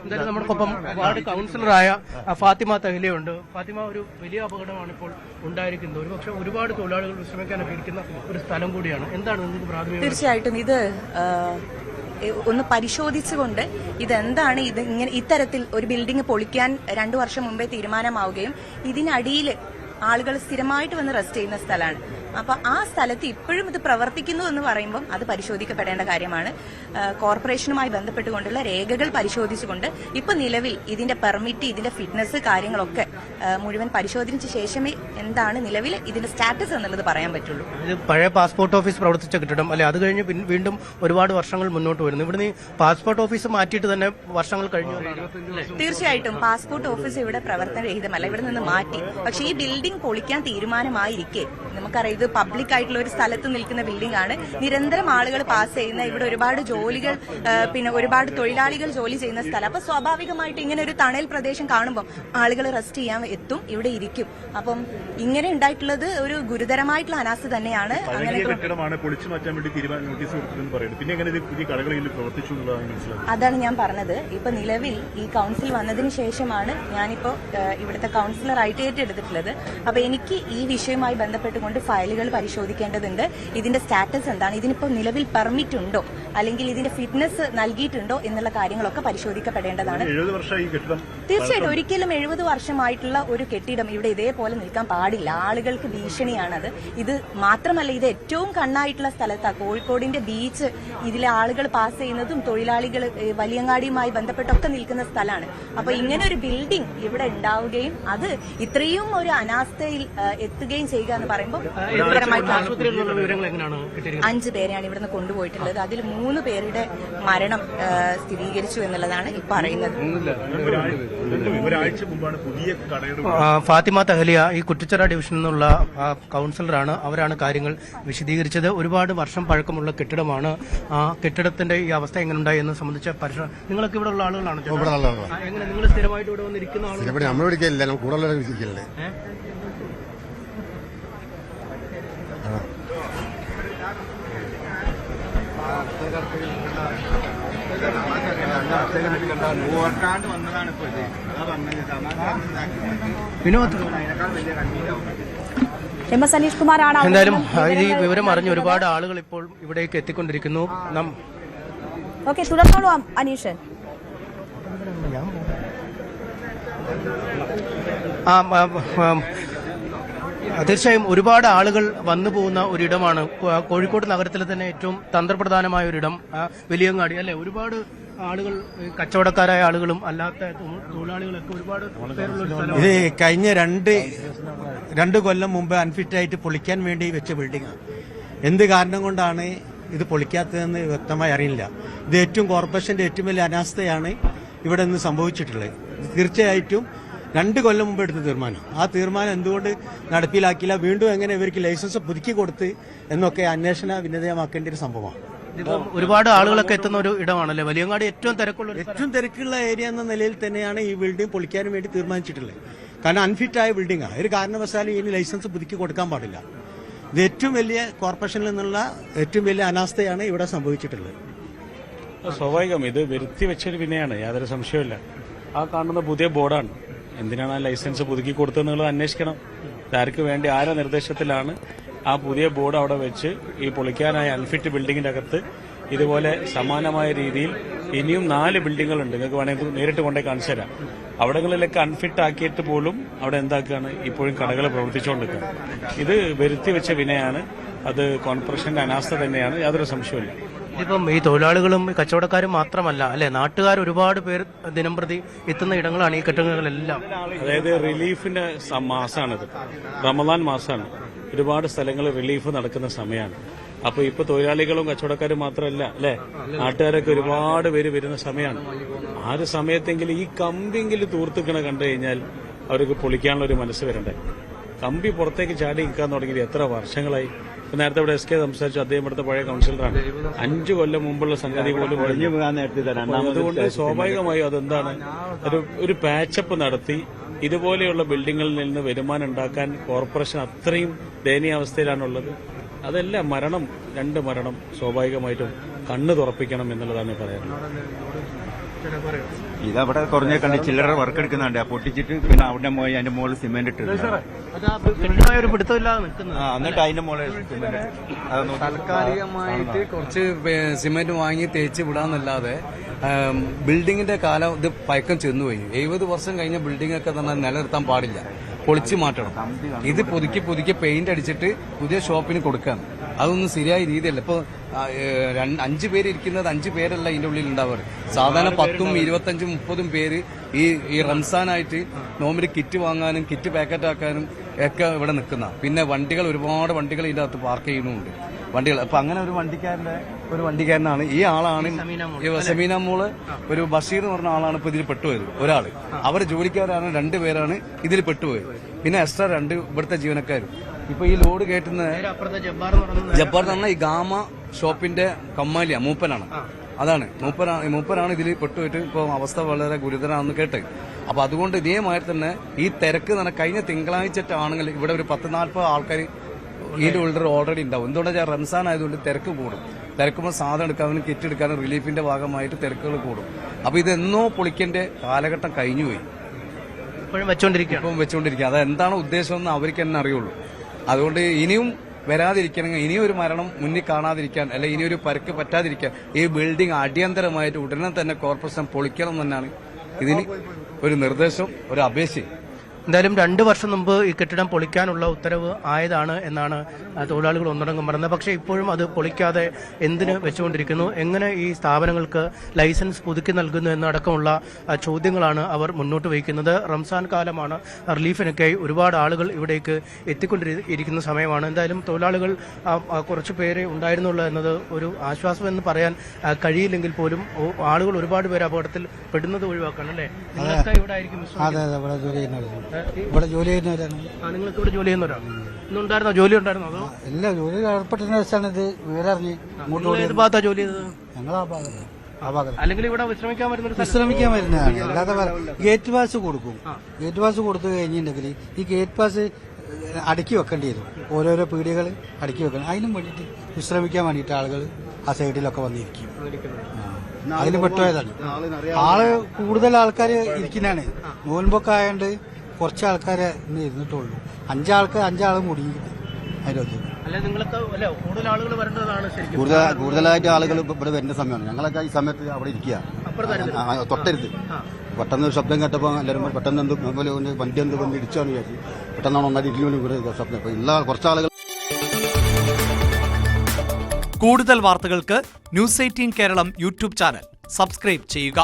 എന്തായാലും നമ്മൾക്കൊപ്പം വാർഡ് കൗൺസിലറായ ഫാത്തിമ തഹ്ലിയുണ്ട്. ഫാത്തിമ, ഒരു വലിയ അപകടമാണ് ഇപ്പോൾ ഉണ്ടായിരിക്കുന്നത്. ഒരുപക്ഷെ ഒരുപാട് തൊഴിലാളികൾ വിശ്രമിക്കാനൊക്കെ ഇരിക്കുന്ന ഒരു സ്ഥലം കൂടിയാണ്. എന്താണ് നിങ്ങൾക്ക് പ്രാഥമിക? തീർച്ചയായിട്ടും ഇത് ഒന്ന് പരിശോധിച്ചുകൊണ്ട് ഇതെന്താണ് ഇത് ഇങ്ങനെ ഇത്തരത്തിൽ ഒരു ബിൽഡിംഗ് പൊളിക്കാൻ 2 വർഷം മുമ്പേ തീരുമാനമാവുകയും ഇതിനടിയിൽ ആളുകൾ സ്ഥിരമായിട്ട് വന്ന് റെസ്റ്റ് ചെയ്യുന്ന സ്ഥലമാണ്. അപ്പൊ ആ സ്ഥലത്ത് ഇപ്പോഴും ഇത് പ്രവർത്തിക്കുന്നു എന്ന് പറയുമ്പോൾ അത് പരിശോധിക്കപ്പെടേണ്ട കാര്യമാണ്. കോർപ്പറേഷനുമായി ബന്ധപ്പെട്ടുകൊണ്ടുള്ള രേഖകൾ പരിശോധിച്ചുകൊണ്ട് ഇപ്പൊ നിലവിൽ ഇതിന്റെ പെർമിറ്റ്, ഇതിന്റെ ഫിറ്റ്നസ് കാര്യങ്ങളൊക്കെ മുഴുവൻ പരിശോധിച്ച ശേഷമേ എന്താണ് നിലവിൽ ഇതിന്റെ സ്റ്റാറ്റസ് എന്നുള്ളത് പറയാൻ പറ്റുള്ളൂ. ഇത് പഴയ പാസ്പോർട്ട് ഓഫീസ് പ്രവർത്തിച്ച കെട്ടിടം അല്ലെ? അത് കഴിഞ്ഞ് വീണ്ടും ഒരുപാട് വർഷങ്ങൾ മുന്നോട്ട് വരുന്നു. ഇവിടുന്ന് പാസ്പോർട്ട് ഓഫീസ് മാറ്റിയിട്ട് തന്നെ വർഷങ്ങൾ കഴിഞ്ഞു. തീർച്ചയായിട്ടും പാസ്പോർട്ട് ഓഫീസ് ഇവിടെ പ്രവർത്തനരഹിതമല്ല, ഇവിടെ നിന്ന് മാറ്റി. പക്ഷേ ഈ ബിൽഡിംഗ് പൊളിക്കാൻ തീരുമാനമായിരിക്കെ നമുക്കറിയാം ഇത് പബ്ലിക് ആയിട്ടുള്ള ഒരു സ്ഥലത്ത് നിൽക്കുന്ന ബിൽഡിംഗ് ആണ്. നിരന്തരം ആളുകൾ പാസ് ചെയ്യുന്ന, ഇവിടെ ഒരുപാട് ജോലികൾ, പിന്നെ ഒരുപാട് തൊഴിലാളികൾ ജോലി ചെയ്യുന്ന സ്ഥലം. അപ്പൊ സ്വാഭാവികമായിട്ട് ഇങ്ങനെ ഒരു തണൽ പ്രദേശം കാണുമ്പോൾ ആളുകൾ റെസ്റ്റ് ചെയ്യാൻ എത്തും, ഇവിടെ ഇരിക്കും. അപ്പം ഇങ്ങനെ ഉണ്ടായിട്ടുള്ളത് ഒരു ഗുരുതരമായിട്ടുള്ള അനാസ്ഥ തന്നെയാണ്. പൊളിച്ചു മാറ്റാൻ വേണ്ടി നോട്ടീസ് കൊടുത്തതെന്ന് പറയുന്നത്. പിന്നെ എങ്ങനെ പുതിയ കടകളിൽ പ്രവർത്തിച്ചു എന്നുള്ളതാണ് മനസ്സിലാക്കുന്നത്. അതാണ് ഞാൻ പറഞ്ഞത്. ഇപ്പൊ നിലവിൽ ഈ കൌൺസിൽ വന്നതിന് ശേഷമാണ് ഞാനിപ്പോ ഇവിടുത്തെ കൌൺസിലറായിട്ട് ഏറ്റെടുത്തിട്ടുള്ളത്. അപ്പൊ എനിക്ക് ഈ വിഷയവുമായി ബന്ധപ്പെട്ടുകൊണ്ട് ഫയലുകൾ പരിശോധിക്കേണ്ടതുണ്ട്. ഇതിന്റെ സ്റ്റാറ്റസ് എന്താണ്, ഇതിനിപ്പോ നിലവിൽ പെർമിറ്റ് ഉണ്ടോ, അല്ലെങ്കിൽ ഇതിന്റെ ഫിറ്റ്നസ് നൽകിയിട്ടുണ്ടോ എന്നുള്ള കാര്യങ്ങളൊക്കെ പരിശോധിക്കപ്പെടേണ്ടതാണ്. തീർച്ചയായിട്ടും ഒരിക്കലും 70 വർഷമായിട്ടുള്ള ഒരു കെട്ടിടം ഇവിടെ ഇതേപോലെ നിൽക്കാൻ പാടില്ല. ആളുകൾക്ക് ഭീഷണിയാണത്. ഇത് മാത്രമല്ല, ഇത് ഏറ്റവും കണ്ണായിട്ടുള്ള സ്ഥലത്താണ്. കോഴിക്കോടിന്റെ ബീച്ച്, ഇതിലെ ആളുകൾ പാസ് ചെയ്യുന്നതും തൊഴിലാളികൾ വലിയങ്ങാടിയുമായി ബന്ധപ്പെട്ടൊക്കെ നിൽക്കുന്ന സ്ഥലമാണ്. അപ്പൊ ഇങ്ങനെ ഒരു ബിൽഡിംഗ് ഇവിടെ ഉണ്ടാവുകയും അത് ഇത്രയും ഒരു അനാസ്ഥയിൽ എത്തുകയും ചെയ്യുക എന്ന് പറയുമ്പോൾ 5 പേരെയാണ് ഇവിടുന്ന് കൊണ്ടുപോയിട്ടുള്ളത്. അതിൽ 3 പേരുടെ മരണം സ്ഥിരീകരിച്ചു എന്നുള്ളതാണ് ഇപ്പൊ അറിയുന്നത്. ഫാത്തിമ തഹ്ലിയ ഈ കുറ്റിച്ചിറ ഡിവിഷനിൽ നിന്നുള്ള കൌൺസിലറാണ്. അവരാണ് കാര്യങ്ങൾ വിശദീകരിച്ചത്. ഒരുപാട് വർഷം പഴക്കമുള്ള കെട്ടിടമാണ്. ആ കെട്ടിടത്തിന്റെ ഈ അവസ്ഥ എങ്ങനെ ഉണ്ടായി എന്ന് സംബന്ധിച്ച പരിശോധന. നിങ്ങളൊക്കെ ഇവിടെ ഉള്ള ആളുകളാണ്? എങ്ങനെ നിങ്ങൾ സ്ഥിരമായിട്ട് ഇവിടെ വന്നിരിക്കുന്ന ആളുകൾ? വിനോദ്, സനീഷ് കുമാറാണ്. എന്തായാലും ഈ വിവരം അറിഞ്ഞ് ഒരുപാട് ആളുകൾ ഇപ്പോൾ ഇവിടേക്ക് എത്തിക്കൊണ്ടിരിക്കുന്നു. തുടർന്നോളൂ അനീഷ്. തീർച്ചയായും ഒരുപാട് ആളുകൾ വന്നു പോകുന്ന ഒരിടമാണ് കോഴിക്കോട് നഗരത്തിലെ തന്നെ ഏറ്റവും തന്ത്രപ്രധാനമായ ഒരിടം വലിയങ്ങാടി അല്ലെ? ഒരുപാട് ആളുകൾ, കച്ചവടക്കാരായ ആളുകളും അല്ലാത്ത തൊഴിലാളികളൊക്കെ ഒരുപാട് പേരുള്ള. ഇത് കഴിഞ്ഞ രണ്ട് കൊല്ലം മുമ്പ് അൺഫിറ്റായിട്ട് പൊളിക്കാൻ വേണ്ടി വെച്ച ബിൽഡിംഗാണ്. എന്ത് കാരണം കൊണ്ടാണ് ഇത് പൊളിക്കാത്തതെന്ന് വ്യക്തമായി അറിയില്ല. ഇത് ഏറ്റവും കോർപ്പറേഷന്റെ ഏറ്റവും വലിയ അനാസ്ഥയാണ് ഇവിടെ നിന്ന് സംഭവിച്ചിട്ടുള്ളത്. തീർച്ചയായിട്ടും 2 കൊല്ലം മുമ്പ് എടുത്ത തീരുമാനം, ആ തീരുമാനം എന്തുകൊണ്ട് നടപ്പിലാക്കിയില്ല, വീണ്ടും എങ്ങനെ ഇവർക്ക് ലൈസൻസ് പുതുക്കി കൊടുത്ത് എന്നൊക്കെ അന്വേഷണ വിധേയമാക്കേണ്ട ഒരു സംഭവമാണ്. ഒരുപാട് ആളുകളൊക്കെ എത്തുന്ന ഒരു ഇടമാണല്ലേ വലിയങ്ങാടി? ഏറ്റവും തിരക്കുള്ള ഏരിയ എന്ന നിലയിൽ തന്നെയാണ് ഈ ബിൽഡിംഗ് പൊളിക്കാനും വേണ്ടി തീരുമാനിച്ചിട്ടുള്ളത്. കാരണം അൺഫിറ്റായ ബിൽഡിംഗാണ്. ഒരു കാരണവശാലും ഇനി ലൈസൻസ് പുതുക്കി കൊടുക്കാൻ പാടില്ല. ഇത് ഏറ്റവും വലിയ കോർപ്പറേഷനിൽ നിന്നുള്ള ഏറ്റവും വലിയ അനാസ്ഥയാണ് ഇവിടെ സംഭവിച്ചിട്ടുള്ളത്. സ്വാഭാവികം, ഇത് വരുത്തി വെച്ചൊരു വിനയാണ്, യാതൊരു സംശയമില്ല. ആ കാണുന്ന പുതിയ ബോർഡാണ്. എന്തിനാണ് ആ ലൈസൻസ് പുതുക്കി കൊടുത്തതെന്നുള്ളത് അന്വേഷിക്കണം. ആർക്ക് വേണ്ടി, ആരുടെ നിർദ്ദേശത്തിലാണ് ആ പുതിയ ബോർഡ് അവിടെ വെച്ച് ഈ പൊളിക്കാനായ അൺഫിറ്റ് ബിൽഡിങ്ങിന്റെ അകത്ത് ഇതുപോലെ സമാനമായ രീതിയിൽ ഇനിയും 4 ബിൽഡിങ്ങുകളുണ്ട്. നിങ്ങൾക്ക് വേണമെങ്കിൽ നേരിട്ട് കൊണ്ടേ കാണിച്ചു തരാം. അവിടങ്ങളിലൊക്കെ അൺഫിറ്റ് ആക്കിയിട്ട് പോലും അവിടെ എന്താക്കുകയാണ്, ഇപ്പോഴും കടകൾ പ്രവർത്തിച്ചുകൊണ്ടിരിക്കുന്നത്. ഇത് വരുത്തി വെച്ച വിനയാണ്. അത് കോർപ്പറേഷന്റെ അനാസ്ഥ തന്നെയാണ്, യാതൊരു സംശയമില്ല. ഇതിപ്പം ഈ തൊഴിലാളികളും കച്ചവടക്കാരും മാത്രമല്ല അല്ലെ, നാട്ടുകാർ ഒരുപാട് പേർ ദിനംപ്രതി എത്തുന്ന ഇടങ്ങളാണ് ഈ കെട്ടിടങ്ങളെല്ലാം. അതായത് റിലീഫിന്റെ മാസമാണിത്, റമദാൻ മാസമാണ്. ഒരുപാട് സ്ഥലങ്ങളിൽ റിലീഫ് നടക്കുന്ന സമയമാണ്. അപ്പൊ ഇപ്പൊ തൊഴിലാളികളും കച്ചവടക്കാരും മാത്രമല്ല അല്ലെ, നാട്ടുകാരൊക്കെ ഒരുപാട് പേര് വരുന്ന സമയമാണ്. ആ ഒരു സമയത്തെങ്കിലും ഈ കമ്പിയെങ്കിലും തൂർത്തിക്കണ കണ്ടു കഴിഞ്ഞാൽ അവർക്ക് പൊളിക്കാനുള്ള ഒരു മനസ്സ് വരണ്ടേ. കമ്പി പുറത്തേക്ക് ചാടി നിൽക്കാൻ തുടങ്ങിയത് എത്ര വർഷങ്ങളായി. നേരത്തെ ഇവിടെ SK സംസാരിച്ചു, അദ്ദേഹം ഇവിടുത്തെ പഴയ കൌൺസിലറാണ്. 5 കൊല്ലം മുമ്പുള്ള സംഗതി പോലും. അതുകൊണ്ട് സ്വാഭാവികമായും അതെന്താണ്, ഒരു പാച്ചപ്പ് നടത്തി ഇതുപോലെയുള്ള ബിൽഡിങ്ങുകളിൽ നിന്ന് വരുമാനം ഉണ്ടാക്കാൻ കോർപ്പറേഷൻ അത്രയും ദയനീയാവസ്ഥയിലാണുള്ളത്. അതെല്ലാം 2 മരണം സ്വാഭാവികമായിട്ടും കണ്ണ് തുറപ്പിക്കണം എന്നുള്ളതാണ് പറയാനുള്ളത്. പറയൂ. ഇതവിടെ കുറഞ്ഞ കണ്ട് ചില്ലറ വർക്ക് എടുക്കുന്നുണ്ട് പൊട്ടിച്ചിട്ട് പിന്നെ അവിടെ പോയി അതിന്റെ മുകളിൽ സിമെന്റ് ഇട്ട് അതാ കൃത്യമായ ഒരു പിടുത്തമില്ലാതെ നിൽക്കുന്നത്. എന്നിട്ട് അതിന്റെ മുകളിൽ സിമെന്റ് താൽക്കാലികമായിട്ട് കുറച്ച് സിമെന്റ് വാങ്ങി തേച്ച് വിടാന്നല്ലാതെ ബിൽഡിങ്ങിന്റെ കാലം ഇത് പഴക്കം ചെന്നുപോയി. 70 വർഷം കഴിഞ്ഞ ബിൽഡിംഗ് ഒക്കെ തന്നെ നിലനിർത്താൻ പാടില്ല, പൊളിച്ചു മാറ്റണം. ഇത് പുതുക്കി പെയിന്റ് അടിച്ചിട്ട് പുതിയ ഷോപ്പിന് കൊടുക്കാൻ അതൊന്നും ശരിയായ രീതിയല്ല. ഇപ്പൊ 5 പേര് ഇരിക്കുന്നത് 5 പേരല്ല ഇതിന്റെ ഉള്ളിൽ ഉണ്ടാവാറ്. സാധാരണ 10, 25, 30 പേര് ഈ റംസാനായിട്ട് നോമ്പിന് കിറ്റ് വാങ്ങാനും കിറ്റ് പാക്കറ്റ് ആക്കാനും ഒക്കെ ഇവിടെ നിൽക്കുന്ന. പിന്നെ ഒരുപാട് വണ്ടികൾ ഇതിന്റെ അകത്ത് പാർക്ക് ചെയ്യുന്നുണ്ട്. വണ്ടികൾ അപ്പൊ അങ്ങനെ ഒരു വണ്ടിക്കാരനാണ് ഈ ആളാണ് സമീന മോള്. ഒരു ബഷീർ എന്ന് പറഞ്ഞ ആളാണ് ഇപ്പൊ ഇതിൽ പെട്ടുപോയത്. ഒരാള് അവർ ജോലിക്കാരാണ്, 2 പേരാണ് ഇതിൽ പെട്ടുപോയത്. പിന്നെ എക്സ്ട്രാ 2 ഇവിടുത്തെ ജീവനക്കാരും. ഇപ്പൊ ഈ ലോഡ് കയറ്റുന്ന ജബ്ബാർ എന്ന് പറഞ്ഞാൽ ഈ ഗാമ ഷോപ്പിന്റെ കമ്മാലിയ മൂപ്പനാണ്. അതാണ് മൂപ്പനാണ് ഇതിൽ പെട്ടുപോയിട്ട് ഇപ്പൊ അവസ്ഥ വളരെ ഗുരുതരമാണെന്ന് കേട്ടത്. അപ്പൊ അതുകൊണ്ട് ഇതേമാതിരി തന്നെ ഈ തിരക്ക് കഴിഞ്ഞ തിങ്കളാഴ്ച ആണെങ്കിൽ ഇവിടെ ഒരു 10-40 ആൾക്കാർ ഇതിന്റെ ഉള്ളിൽ ഓൾറെഡി ഉണ്ടാവും. എന്തുകൊണ്ടാ റംസാൻ ആയതുകൊണ്ട് തിരക്ക് കൂടും. തിരക്കുമ്പോൾ സാധനം എടുക്കാനും കിറ്റ് എടുക്കാനും റിലീഫിന്റെ ഭാഗമായിട്ട് തിരക്കുകൾ കൂടും. അപ്പൊ ഇതെന്നോ പൊളിക്കേണ്ട കാലഘട്ടം കഴിഞ്ഞുപോയി. ഇപ്പോഴും വെച്ചുകൊണ്ടിരിക്കുക. അതെന്താണ് ഉദ്ദേശം എന്ന് അവർക്ക് തന്നെ അറിയുള്ളൂ. അതുകൊണ്ട് ഇനിയും വരാതിരിക്കണമെങ്കിൽ, ഇനിയും ഒരു മരണം മുന്നിൽ കാണാതിരിക്കാൻ, അല്ലെ ഇനിയൊരു പരുക്ക് പറ്റാതിരിക്കാൻ ഈ ബിൽഡിംഗ് അടിയന്തരമായിട്ട് ഉടനെ തന്നെ കോർപ്പറേഷൻ പൊളിക്കണം തന്നെയാണ് ഇതിന് ഒരു നിർദ്ദേശം, ഒരു അപേക്ഷ. എന്തായാലും 2 വർഷം മുമ്പ് ഈ കെട്ടിടം പൊളിക്കാനുള്ള ഉത്തരവ് ആയതാണ് എന്നാണ് തൊഴിലാളികൾ ഒന്നടങ്കം പറഞ്ഞത്. പക്ഷേ ഇപ്പോഴും അത് പൊളിക്കാതെ എന്തിന് വെച്ചുകൊണ്ടിരിക്കുന്നു, എങ്ങനെ ഈ സ്ഥാപനങ്ങൾക്ക് ലൈസൻസ് പുതുക്കി നൽകുന്നു എന്നടക്കമുള്ള ചോദ്യങ്ങളാണ് അവർ മുന്നോട്ട് വയ്ക്കുന്നത്. റംസാൻ കാലമാണ്, റിലീഫിനൊക്കെയായി ഒരുപാട് ആളുകൾ ഇവിടേക്ക് എത്തിക്കൊണ്ടിരിക്കുന്ന സമയമാണ്. എന്തായാലും തൊഴിലാളികൾ കുറച്ച് പേരെ ഉണ്ടായിരുന്നുള്ളൂ എന്നത് ഒരു ആശ്വാസം എന്ന് പറയാൻ കഴിയില്ലെങ്കിൽ പോലും ആളുകൾ ഒരുപാട് പേര് അപകടത്തിൽ പെടുന്നത് ഒഴിവാക്കണം. അല്ലേ? നിങ്ങൾക്ക് ഇവിടെ ആയിരിക്കും ഇവിടെ ജോലി ചെയ്യുന്നവരാണ്. നിങ്ങൾക്ക് ഇവിടെ ജോലി ചെയ്യുന്നവരാണ്. ഇന്നുണ്ടായിരുന്നോ? ജോലി ഉണ്ടായിരുന്നോ? അതോ എല്ലാ ജോലിയിൽ ഏർപ്പെട്ടതിന് ശേഷമാണ് ഇത് വിവരറിഞ്ഞ് ഏത് ഭാഗത്താ ജോലി ചെയ്തത്? ഞങ്ങൾ ആ ഭാഗത്ത് അല്ലെങ്കിൽ ഇവിടെ വിശ്രമിക്കാൻ വരുന്ന വിശ്രമിക്കാൻ വരുന്നതാണ്. അല്ലാതെ ഗേറ്റ് പാസ് കൊടുക്കും. ഗേറ്റ് പാസ് കൊടുത്തു കഴിഞ്ഞിട്ടുണ്ടെങ്കിൽ ഈ ഗേറ്റ് പാസ് അടുക്കി വെക്കേണ്ടി വരും. ഓരോരോ പീടികൾ അടുക്കി വെക്കണം. അതിനും വേണ്ടിയിട്ട് വിശ്രമിക്കാൻ വേണ്ടിയിട്ട് ആളുകൾ ആ സൈഡിലൊക്കെ വന്നിരിക്കും. അതിൽ പെട്ടുപോയതാണ്. ആള് കൂടുതൽ ആൾക്കാർ ഇരിക്കുന്നതാണ്. നോൻപൊക്കെ ആയതുകൊണ്ട് കുറച്ച് ആൾക്കാരെ ഇന്ന് ഇരുന്നിട്ടുള്ളൂ. 5 മുടിയിട്ടുണ്ട് അതിലൊക്കെ. കൂടുതലായിട്ട് ആളുകൾ ഇവിടെ വരുന്ന സമയമാണ്. ഞങ്ങളൊക്കെ ഈ സമയത്ത് അവിടെ ഇരിക്കുക, തൊട്ടരുത്. പെട്ടെന്ന് ഒരു ശബ്ദം കേട്ടപ്പോൾ എല്ലാവരും പെട്ടെന്ന് വണ്ടി വന്ന് ഇടിച്ചാന്ന് വിചാരിച്ചു. പെട്ടെന്നാണ് ഒന്നായിട്ട് ഇരിക്കുമ്പോൾ ഇവിടെ ശബ്ദം. ഇപ്പൊ എല്ലാ കുറച്ചാളുകൾ. കൂടുതൽ വാർത്തകൾക്ക് News 18 Keralam YouTube channel subscribe ചെയ്യുക.